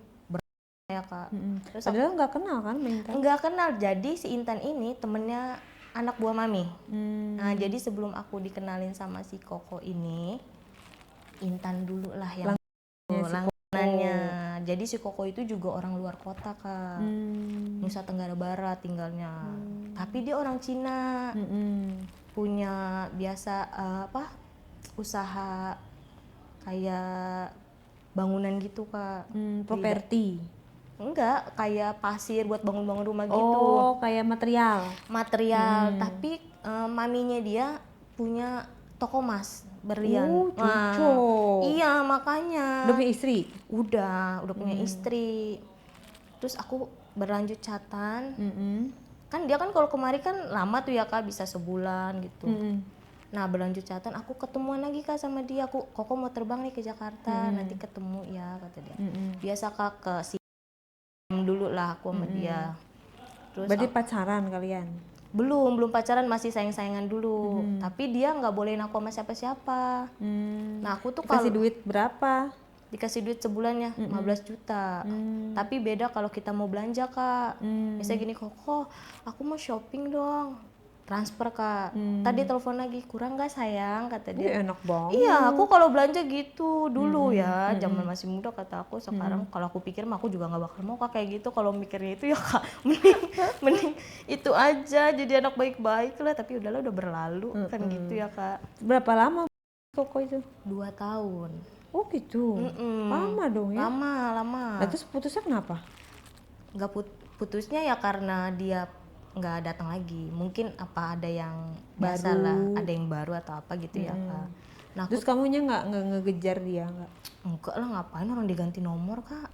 ya Kak. Terus padahal nggak kenal kan Intan? Nggak kenal, jadi si Intan ini temennya anak buah mami. Nah jadi sebelum aku dikenalin sama si Koko ini, Intan dulu lah yang langganannya. Jadi si Koko itu juga orang luar kota Kak, Nusa Tenggara Barat tinggalnya. Tapi dia orang Cina, punya biasa usaha kayak bangunan gitu Kak. Properti. Enggak, kayak pasir buat bangun-bangun rumah gitu. Oh, kayak material. Tapi maminya dia punya toko emas berlian. Cucu. Iya, makanya. Udah punya istri? Udah punya istri. Terus aku berlanjut chatan. Kan dia kan kalau kemari kan lama tuh ya Kak, bisa sebulan gitu. Nah berlanjut chatan, aku ketemuan lagi Kak sama dia. Koko mau terbang nih ke Jakarta, nanti ketemu ya kata dia. Biasa Kak ke dulu lah aku sama dia. Terus Berarti pacaran kalian? belum pacaran, masih sayang-sayangan dulu. Tapi dia nggak bolehin aku sama siapa-siapa. Nah aku tuh Kasih kalau duit berapa? dikasih duit sebulannya 15 juta. Tapi beda kalau kita mau belanja Kak. Misalnya gini, Koko aku mau shopping dong, transfer Kak. Tadi telepon lagi, kurang nggak sayang kata dia. Enak banget. Iya, aku kalau belanja gitu dulu ya, zaman masih muda kata aku. Sekarang kalau aku pikir mah aku juga nggak bakal mau Kak kayak gitu. Kalau mikirnya itu ya Kak, mending itu aja, jadi anak baik-baik lah. Tapi udahlah, udah berlalu kan gitu ya Kak. Berapa lama Koko itu? 2 tahun. Oh gitu. Lama dong ya? Lama. Nah, terus putusnya kenapa? Nggak putusnya ya karena dia nggak datang lagi. Mungkin apa ada yang biasa lah, ada yang baru atau apa gitu ya Kak. Nah Terus kamunya nggak ngegejar dia nggak? enggak lah, ngapain orang diganti nomor Kak.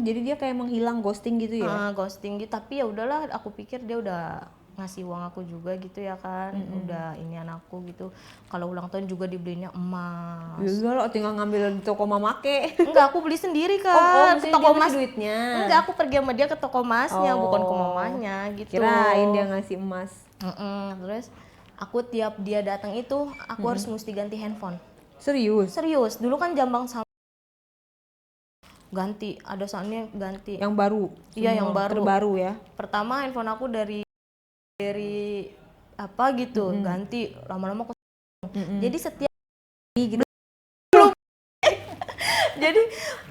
Jadi dia kayak menghilang, ghosting gitu ya? Ghosting gitu. Tapi ya udahlah, aku pikir dia udah ngasih uang aku juga gitu ya kan. Udah ini anakku gitu. Kalau ulang tahun juga dibelinya emas. Ya lo tinggal ngambil di toko mamake. Enggak, aku beli sendiri Kak. Oh, Ke toko emas duitnya. Enggak, aku pergi sama dia ke toko emasnya, bukan ke mamanya gitu. Kirain dia ngasih emas. Terus aku tiap dia datang itu aku harus mesti ganti handphone. Serius? Dulu kan jambang sama ganti, ada saatnya ganti. Yang baru? Iya, yang baru. Terbaru ya? Pertama handphone aku dari apa gitu, ganti lama-lama jadi setiap gitu. Jadi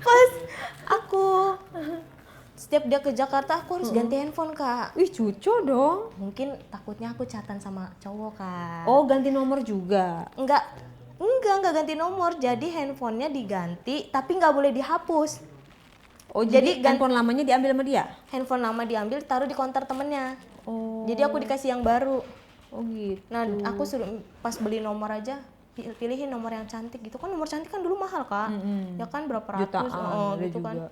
pas aku setiap dia ke Jakarta aku harus ganti handphone Kak. Wih, cucu dong. Mungkin takutnya aku chatan sama cowok Kak. Oh, ganti nomor juga? Enggak ganti nomor. Jadi handphonenya diganti tapi nggak boleh dihapus. Oh, jadi handphone lamanya diambil sama dia? Handphone lama diambil, taruh di konter temennya. Oh. Jadi aku dikasih yang baru. Oh gitu. Nah aku suruh pas beli nomor aja, pilihin nomor yang cantik gitu kan. Nomor cantik kan dulu mahal Kak. Ya kan berapa ratus gitu juga. Kan.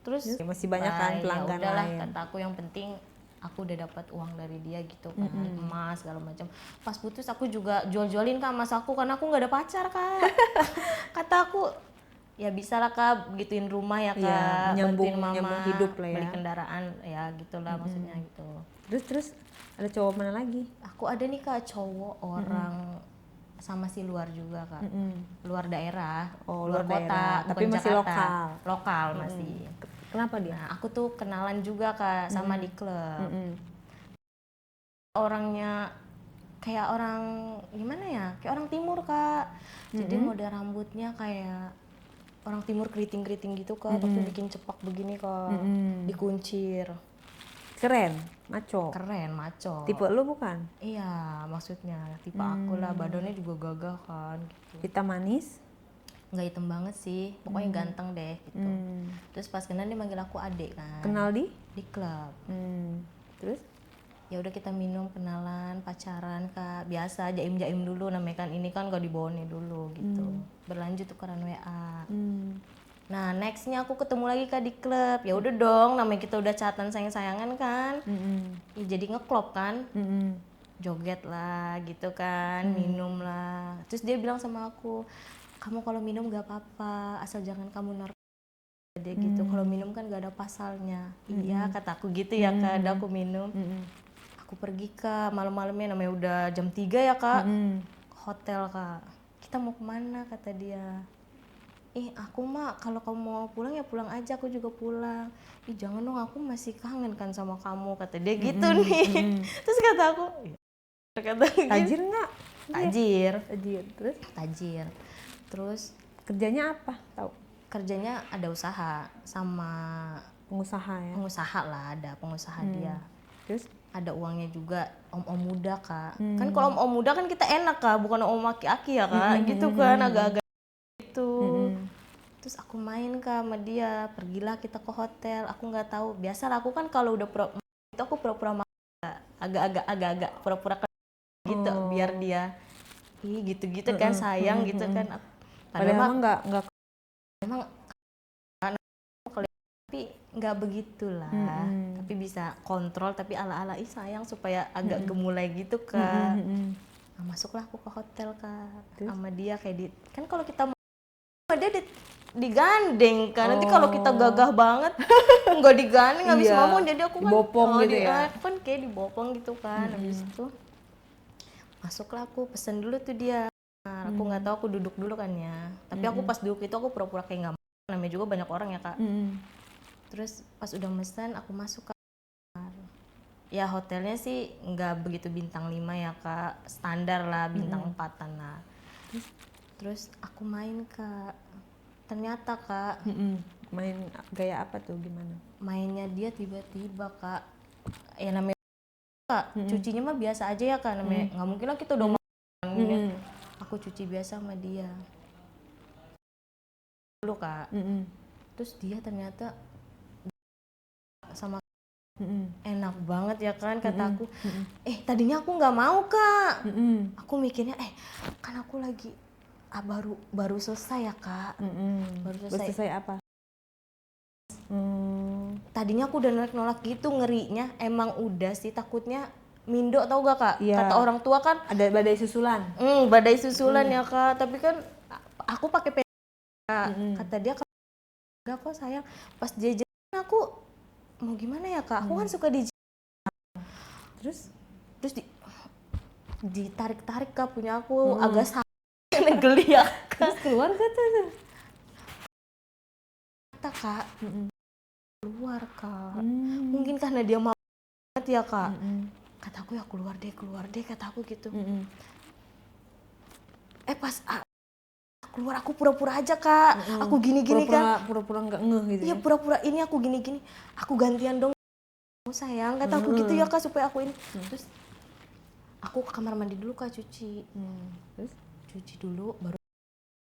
Terus Ya, masih banyak kan pelanggan ya udahlah, lain. kata aku yang penting aku udah dapat uang dari dia gitu kan, emas segala macam. Pas putus aku juga jual-jualin Kak emas aku karena aku nggak ada pacar Kak. Kata aku ya bisa lah Kak, gituin rumah ya Kak, menyambung hidup lah ya. Beli kendaraan ya gitulah maksudnya gitu. Terus ada cowok mana lagi? Aku ada nih Kak cowok orang sama si luar juga Kak. Luar daerah, luar kota, daerah. Tapi bukan masih Jakarta. lokal. Masih. Kenapa dia? Nah, aku tuh kenalan juga Kak sama di klub. Orangnya kayak orang gimana ya? Kayak orang timur Kak. Jadi model rambutnya kayak orang timur, keriting-keriting gitu Kak, tapi bikin cepak begini Kak. Dikuncir. Keren, maco. Keren, maco. Tipe lu bukan? Iya, maksudnya tipe aku lah, badannya juga gagah kan gitu. Hitam manis? Nggak hitam banget sih, pokoknya ganteng deh gitu. Terus pas kenal dia manggil aku adek kan. Kenal di klub. Terus ya udah kita minum, kenalan, pacaran Kak, biasa jaim-jaim dulu namanya kan, ini kan gak dibawanya dulu gitu. Berlanjut tukeran WA. Nah nextnya aku ketemu lagi Kak di klub, ya udah dong, namanya kita udah chatan sayang-sayangan kan. Ya, jadi ngeklop kan. Joget lah gitu kan, minum lah. Terus dia bilang sama aku, kamu kalau minum gak apa-apa, asal jangan kamu narkoba. Dia gitu, kalau minum kan gak ada pasalnya. Iya kataku gitu ya Kak, ada aku minum. Aku pergi Kak, malam-malamnya namanya udah jam 3 ya Kak, ke hotel Kak. Kita mau kemana kata dia. Aku mah kalau kamu mau pulang ya pulang aja, aku juga pulang. Jangan dong, aku masih kangen kan sama kamu kata dia gitu nih. Terus kata aku, tajir nggak? Tajir. Terus? Tajir. Terus kerjanya apa? Tahu? Kerjanya ada usaha sama pengusaha ya. Pengusaha lah, ada pengusaha dia. Terus ada uangnya juga, om-om muda kak. Kan kalau om-om muda kan kita enak kak, bukan om aki-aki ya kak, gitu kan agak-agak gitu. Terus aku main kak sama dia, pergilah kita ke hotel. Aku nggak tahu, biasa aku kan kalau udah itu aku pura-pura agak-agak pura-pura gitu, biar dia gitu-gitu kan sayang gitu kan. Padahal emang nggak memang tapi nggak begitulah, tapi bisa kontrol, tapi ala-ala sayang supaya agak gemulai gitu kak. Nah, masuklah aku ke hotel kak. Terus? Sama dia kayak kan kalau kita mau dia digandeng kan, nanti kalau kita gagah banget nggak digandeng habis ngomong, jadi aku kan dibopong gitu ya, kan kayak dibopong gitu kan. Habis itu masuklah aku, pesen dulu tuh dia. Nah, aku nggak tahu, aku duduk dulu kan ya, tapi aku pas duduk itu aku pura-pura kayak nggak mau, namanya juga banyak orang ya kak. Terus pas udah mesen aku masuk ke kamar. Ya hotelnya sih nggak begitu bintang 5 ya kak, standar lah bintang 4-an lah. Terus aku main kak, ternyata kak main gaya apa tuh, gimana? Mainnya dia tiba-tiba kak, ya namanya kak, cucinya mah biasa aja ya kak, namanya nggak mungkin lah kita udah makan. Aku cuci biasa sama dia dulu kak. Terus dia ternyata sama enak banget ya kan, kata aku. Tadinya aku nggak mau kak. Aku mikirnya kan aku lagi baru selesai ya kak. Baru selesai apa? Tadinya aku udah nolak gitu, ngerinya emang udah sih, takutnya mindo, tau gak kak? Kata orang tua kan ada badai susulan. Badai susulan ya kak, tapi kan aku pakai kata dia enggak kok sayang. Pas jajan aku mau gimana ya kak, aku kan suka terus ditarik-tarik kak punya aku, agak sakit geli ya kak. Terus keluar gak tuh? Kata kak keluar kak, mungkin karena dia mau banget ya kak. Kata aku ya keluar deh kata aku gitu. Pas keluar aku pura-pura aja kak, aku gini-gini kan, pura-pura nggak ngeh gitu. Iya pura-pura ini aku gini-gini, aku gantian dong sayang, kata aku gitu ya kak, supaya aku ini. Terus aku ke kamar mandi dulu kak, cuci. Terus cuci dulu, baru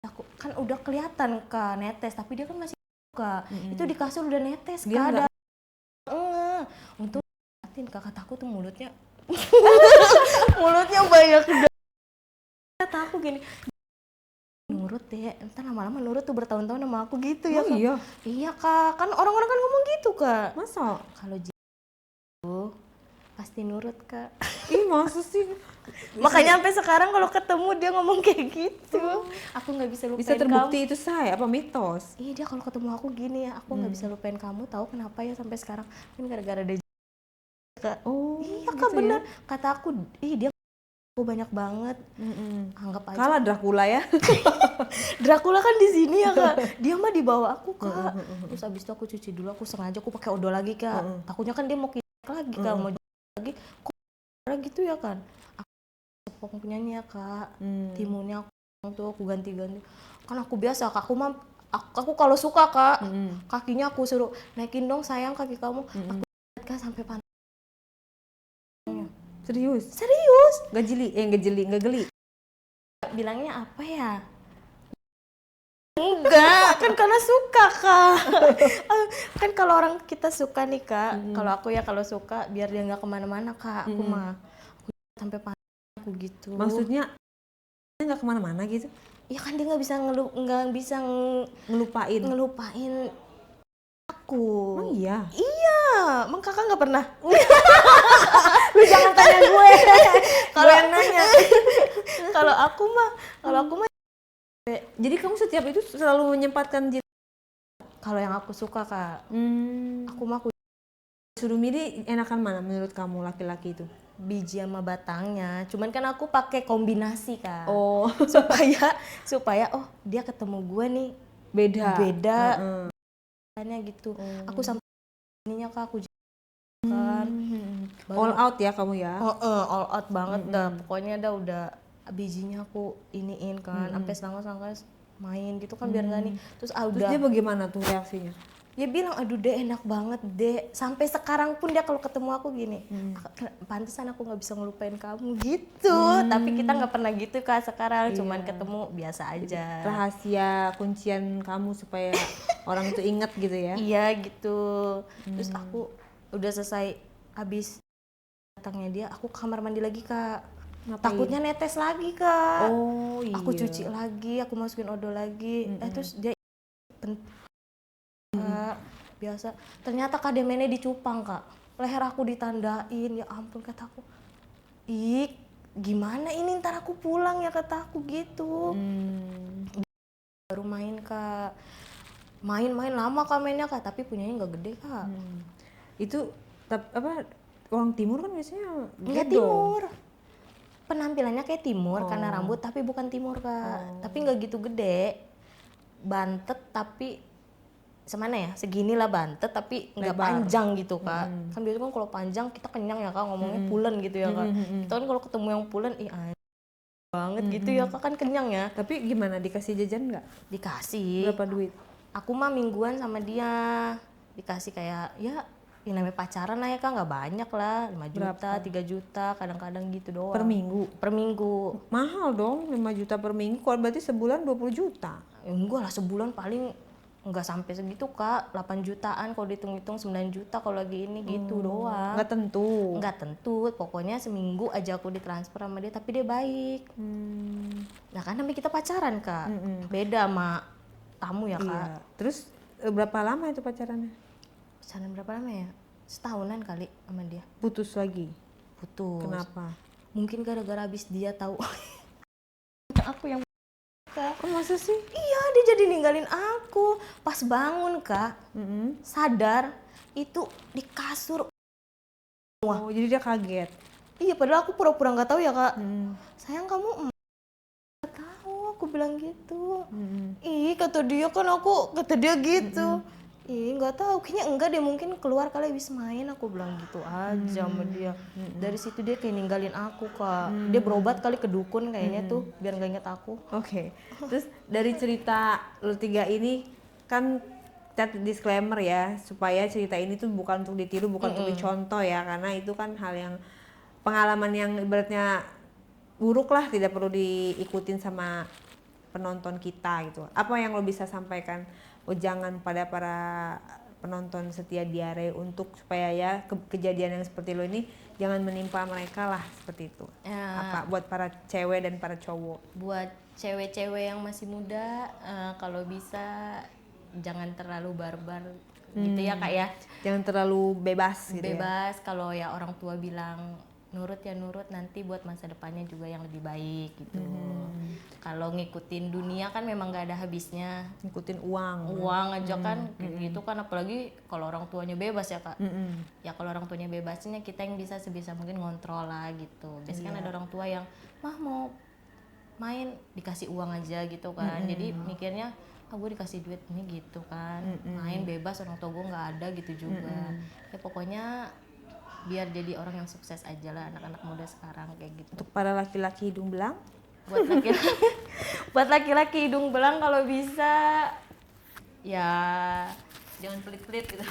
aku kan udah kelihatan kak netes, tapi dia kan masih kak. Itu di kasur udah netes kak. Untung kak, kataku tuh mulutnya banyak. Kata aku gini, nurut deh, entar lama-lama nurut tuh, bertahun-tahun sama aku gitu ya kak. Iya kak, kan orang-orang kan ngomong gitu kak. Masa? Kalau pasti nurut kak. Ih masa sih? Makanya sampai sekarang kalau ketemu dia ngomong kayak gitu, aku nggak bisa lupain kamu. Bisa terbukti itu saya apa mitos? Iya, dia kalau ketemu aku gini ya, aku nggak bisa lupain kamu, tahu kenapa ya sampai sekarang? Kan gara-gara dia kak. Iya kak gitu bener ya? Kata aku, dia aku banyak banget. Anggap aja kalah Dracula ya. Dracula kan di sini ya kak, dia mah di bawah aku kak. Terus abis itu aku cuci dulu, aku sengaja aku pakai odol lagi kak. Takutnya kan dia mau lagi kak, mau lagi kok gitu ya kan. Aku penyanyi ya kak, timunnya aku ganti-ganti. Kan aku biasa kak, aku kalau suka kak, kakinya aku suruh naikin dong sayang kaki kamu. Aku kan sampai pantai. Serius? Nggak geli. Bilangnya apa ya? Enggak, kan karena suka kak. Kan kalau orang kita suka nih kak, kalau aku ya kalau suka biar dia nggak kemana-mana kak, aku sampai pantai aku gitu. Maksudnya nggak kemana-mana gitu? Ya kan dia nggak bisa ngelupain aku. Oh iya? Iya, emang kakak nggak pernah? Lu jangan tanya gue. Kalau yang nanya. Kalau aku mah jadi kamu setiap itu selalu menyempatkan diri? Kalau yang aku suka kak, aku mah suruh milih enakan mana menurut kamu laki-laki itu? Biji sama batangnya, cuman kan aku pakai kombinasi kak. supaya dia ketemu gue nih beda gitu. Aku sampai ininya kak, aku kan all out ya kamu ya? All out banget dah, pokoknya udah bijinya aku iniin kan, sampai selangkah main gitu kan biar nggak nih. Terus dia bagaimana tuh reaksinya? Dia bilang, aduh deh enak banget deh. Sampai sekarang pun dia kalau ketemu aku gini, pantesan aku nggak bisa ngelupain kamu gitu. Tapi kita nggak pernah gitu Kak sekarang, cuman ketemu biasa aja. Rahasia kuncian kamu supaya orang itu inget gitu ya. Iya gitu. Terus aku udah selesai habis datangnya dia, aku ke kamar mandi lagi Kak. Ngapain? Takutnya netes lagi Kak. Oh iya. Aku cuci lagi, aku masukin odol lagi. Terus dia biasa. Ternyata kademennya dicupang Kak. Leher aku ditandain, ya ampun kataku. Ih, gimana ini ntar aku pulang ya kataku gitu. Baru main Kak. Main-main lama Kak mainnya Kak, tapi punyanya nggak gede Kak. Itu apa orang timur kan biasanya Enggak gitu. timur. Penampilannya kayak timur karena rambut, tapi bukan timur Kak. Tapi nggak gitu gede. Bantet tapi semana ya, segini lah bantet tapi nggak panjang gitu Kak. Kan biasanya kan kalau panjang kita kenyang ya Kak, ngomongnya pulen gitu ya Kak. Kita kan kalau ketemu yang pulen, ih banget gitu ya Kak, kan kenyang ya. Tapi gimana, dikasih jajan nggak? Dikasih. Berapa duit? Aku mah mingguan sama dia. Dikasih kayak ya yang namanya pacaran lah ya Kak, nggak banyak lah, 5 juta, 3 juta, kadang-kadang gitu doang. Per minggu? Per minggu. Mahal dong, 5 juta per minggu, kalau berarti sebulan 20 juta. Enggak lah, sebulan paling nggak sampai segitu Kak, 8 jutaan kalau dihitung-hitung, 9 juta kalau lagi ini gitu doang. Nggak tentu? Nggak tentu, pokoknya seminggu aja aku ditransfer sama dia, tapi dia baik. Nah kan namanya kita pacaran Kak, beda sama tamu ya Kak. Iya. Terus berapa lama itu pacarannya? Pacaran berapa lama ya? Setahunan kali sama dia. Putus lagi? Putus. Kenapa? Mungkin gara-gara habis dia tahu aku yang Kok masa sih? iya, dia jadi ninggalin aku. Pas bangun Kak, sadar itu di kasur. Oh, jadi dia kaget. Iya, padahal aku pura-pura nggak tahu ya Kak. Sayang kamu nggak tahu, aku bilang gitu. Ih, kata dia gitu. Ih, nggak tahu, kayaknya enggak deh, mungkin keluar kali habis main, aku bilang gitu aja sama dia. Dari situ dia kayak ninggalin aku Kak. Dia berobat kali ke dukun kayaknya tuh biar nggak inget aku. Oke. Terus dari cerita lu tiga ini kan kita disclaimer ya, supaya cerita ini tuh bukan untuk ditiru, bukan untuk dicontoh ya, karena itu kan hal yang pengalaman yang ibaratnya buruk lah, tidak perlu diikutin sama penonton kita gitu. Apa yang lo bisa sampaikan jangan pada para penonton setia Diare untuk supaya ya kejadian yang seperti lo ini jangan menimpa mereka lah, seperti itu. Apa buat para cewek dan para cowok? Buat cewek-cewek yang masih muda, kalau bisa jangan terlalu barbar gitu ya Kak ya. Jangan terlalu bebas gitu Bebas, kalau ya orang tua bilang nurut ya nurut, nanti buat masa depannya juga yang lebih baik gitu. Kalau ngikutin dunia kan memang gak ada habisnya. Ngikutin uang Aja kan gitu kan, apalagi kalau orang tuanya bebas ya Kak. Ya kalau orang tuanya bebasnya kita yang bisa sebisa mungkin ngontrol lah gitu. Biasanya kan ada orang tua yang mah mau main dikasih uang aja gitu kan. Jadi mikirnya gue dikasih duit ini gitu kan, main bebas, orang tua gue nggak ada gitu juga. Ya pokoknya biar jadi orang yang sukses aja lah anak-anak muda sekarang kayak gitu. Untuk para laki-laki hidung belang, buat laki-laki hidung belang kalau bisa ya jangan pelit-pelit gitu.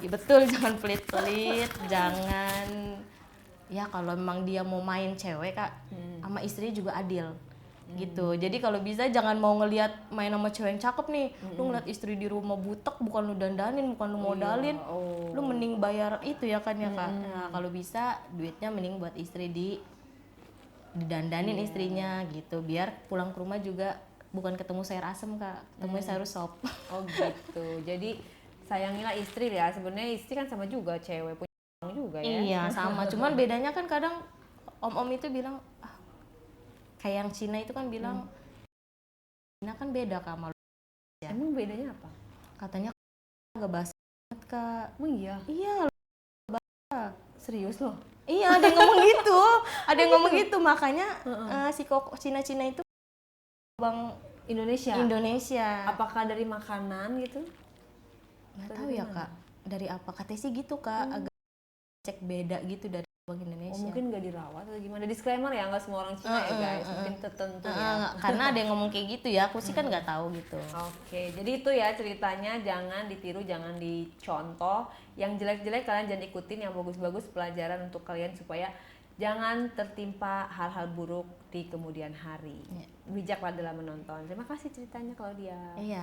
Ya betul, jangan pelit-pelit, jangan ya kalau memang dia mau main cewek Kak, sama istrinya juga adil. Gitu. Jadi kalau bisa jangan mau ngelihat main sama cewek yang cakep nih, lu ngeliat istri di rumah butek, bukan lu dandanin, bukan lu modalin, lu mending bayar itu ya kan ya Kak. Nah kalau bisa duitnya mending buat istri didandanin istrinya gitu, biar pulang ke rumah juga bukan ketemu sayur asem Kak, ketemu sayur sop. oh gitu. Jadi sayangilah istri ya, sebenarnya istri kan sama juga cewek, punya uang juga ya. Iya sama, cuman bedanya kan kadang om-om itu bilang kayak yang Cina itu kan bilang Cina kan beda Kak sama lu ya. Emang bedanya apa? Katanya agak basi banget Kak. Oh iya? Iya. Serius loh? Iya, ada yang ngomong gitu. Ada yang ngomong gitu, makanya si kok Cina-Cina itu Bang Indonesia. Apakah dari makanan gitu? Nggak tahu ya Kak, dari apa? Katanya sih gitu Kak, agak cek beda gitu dari Bagi Oh, Indonesia. mungkin nggak dirawat atau gimana? Disclaimer ya, nggak semua orang Cina ya guys, mungkin tertentu ya. Karena ada yang ngomong kayak gitu ya, aku sih kan nggak tahu gitu. Oke, jadi itu ya ceritanya, jangan ditiru, jangan dicontoh. Yang jelek-jelek kalian jangan ikutin, yang bagus-bagus pelajaran untuk kalian supaya jangan tertimpa hal-hal buruk di kemudian hari. Bijaklah dalam menonton. Terima kasih ceritanya Claudia. Iya.